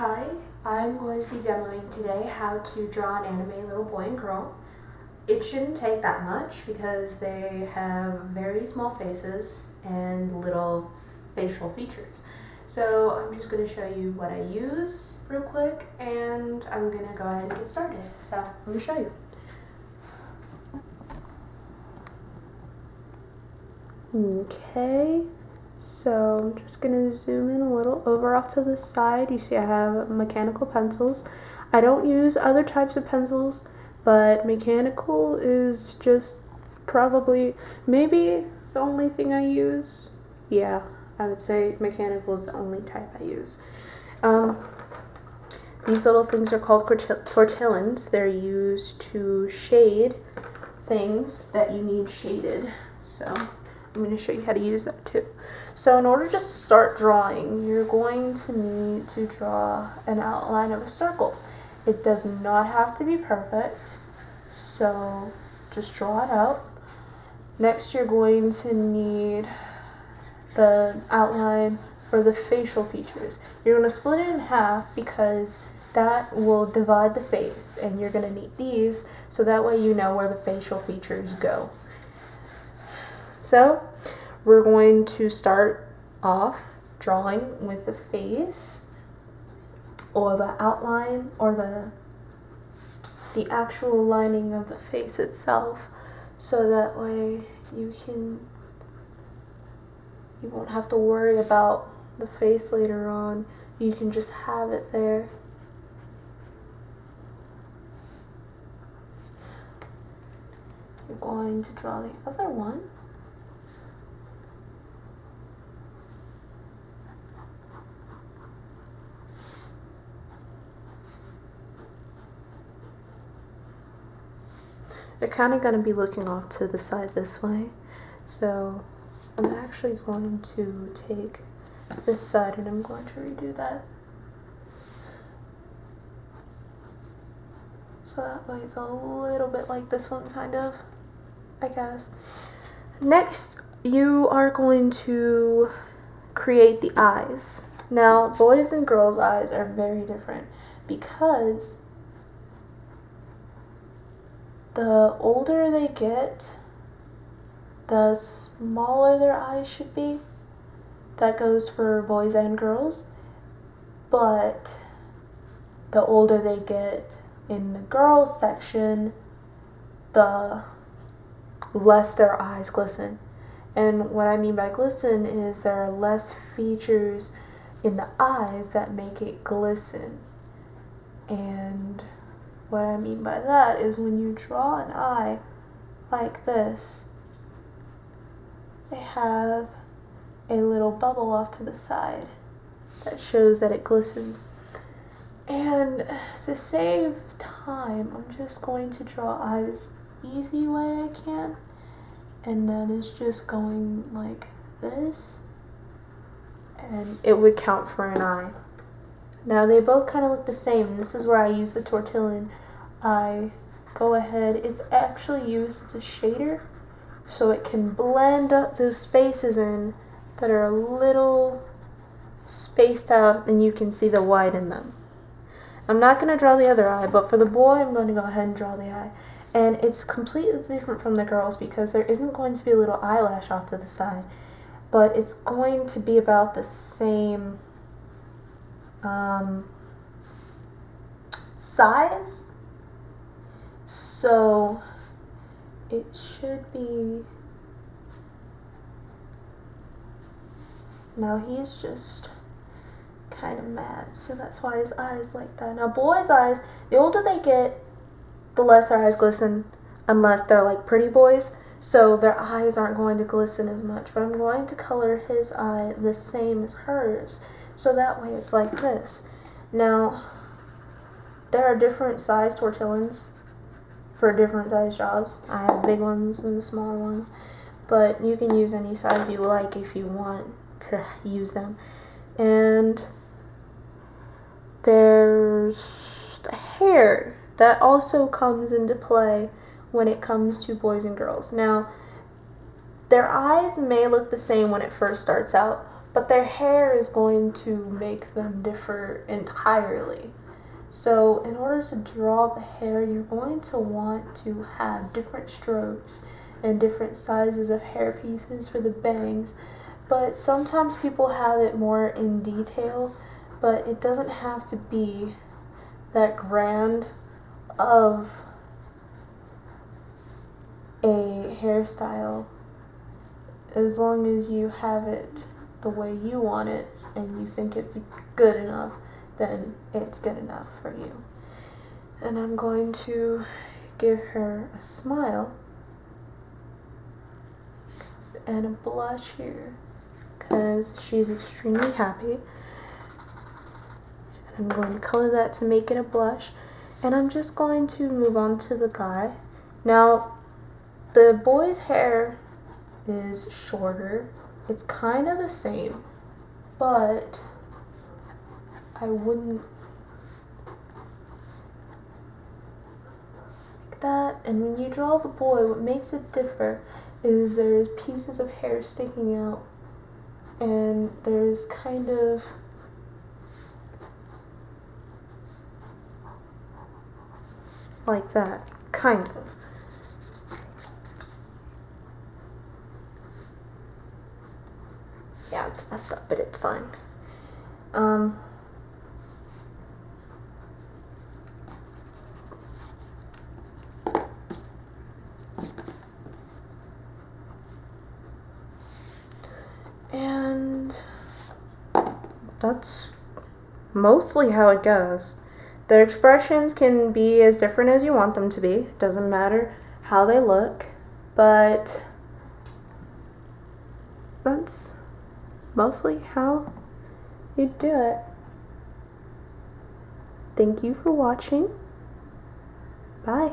Hi, I'm going to be demoing today how to draw an anime little boy and girl. It shouldn't take that much because they have very small faces and little facial features. So I'm just going to show you what I use real quick and I'm going to go ahead and get started. So let me show you. Okay, so I'm just going to zoom in a little over off to the side. You see I have mechanical pencils. I don't use other types of pencils, but mechanical is just probably maybe the only thing I use. Yeah, I would say mechanical is the only type I use. These little things are called tortillons. They're used to shade things that you need shaded. So I'm going to show you how to use that too. So in order to start drawing, you're going to need to draw an outline of a circle. It does not have to be perfect, so just draw it out. Next, you're going to need the outline for the facial features. You're going to split it in half because that will divide the face, and you're going to need these so that way you know where the facial features go. So we're going to start off drawing with the face or the outline or the actual lining of the face itself, so that way you won't have to worry about the face later on. You can just have it there. You're going to draw the other one. They're kind of going to be looking off to the side this way, so I'm actually going to take this side and I'm going to redo that. So that way it's a little bit like this one, kind of, I guess. Next, you are going to create the eyes. Now, boys and girls' eyes are very different because the older they get, the smaller their eyes should be. That goes for boys and girls. But the older they get in the girls section, the less their eyes glisten. And what I mean by glisten is there are less features in the eyes that make it glisten. And what I mean by that is when you draw an eye like this, they have a little bubble off to the side that shows that it glistens. And to save time, I'm just going to draw eyes the easy way I can. And then it's just going like this. And it would count for an eye. Now they both kind of look the same, and this is where I use the tortillon. I go ahead, it's actually used as a shader, so it can blend up those spaces in that are a little spaced out and you can see the white in them. I'm not going to draw the other eye, but for the boy I'm going to go ahead and draw the eye. And it's completely different from the girls because there isn't going to be a little eyelash off to the side, but it's going to be about the same size, so it should be. Now he's just kind of mad, so that's why his eyes like that. Now boys' eyes, the older they get, the less their eyes glisten, unless they're like pretty boys, so their eyes aren't going to glisten as much. But I'm going to color his eye the same as hers, so that way it's like this. Now, there are different size tortillons for different size jobs. I have big ones and the smaller ones, but you can use any size you like if you want to use them. And there's the hair that also comes into play when it comes to boys and girls. Now, their eyes may look the same when it first starts out, but their hair is going to make them differ entirely. So in order to draw the hair, you're going to want to have different strokes and different sizes of hair pieces for the bangs. But sometimes people have it more in detail, but it doesn't have to be that grand of a hairstyle, as long as you have it the way you want it and you think it's good enough, then it's good enough for you. And I'm going to give her a smile and a blush here because she's extremely happy. And I'm going to color that to make it a blush. And I'm just going to move on to the guy. Now, the boy's hair is shorter. It's kind of the same, but I wouldn't like that. And when you draw the boy, what makes it differ is there's pieces of hair sticking out, and there's kind of like that, kind of. Yeah, it's messed up, but it's fine. And that's mostly how it goes. The expressions can be as different as you want them to be. Doesn't matter how they look, but that's mostly how you do it. Thank you for watching. Bye.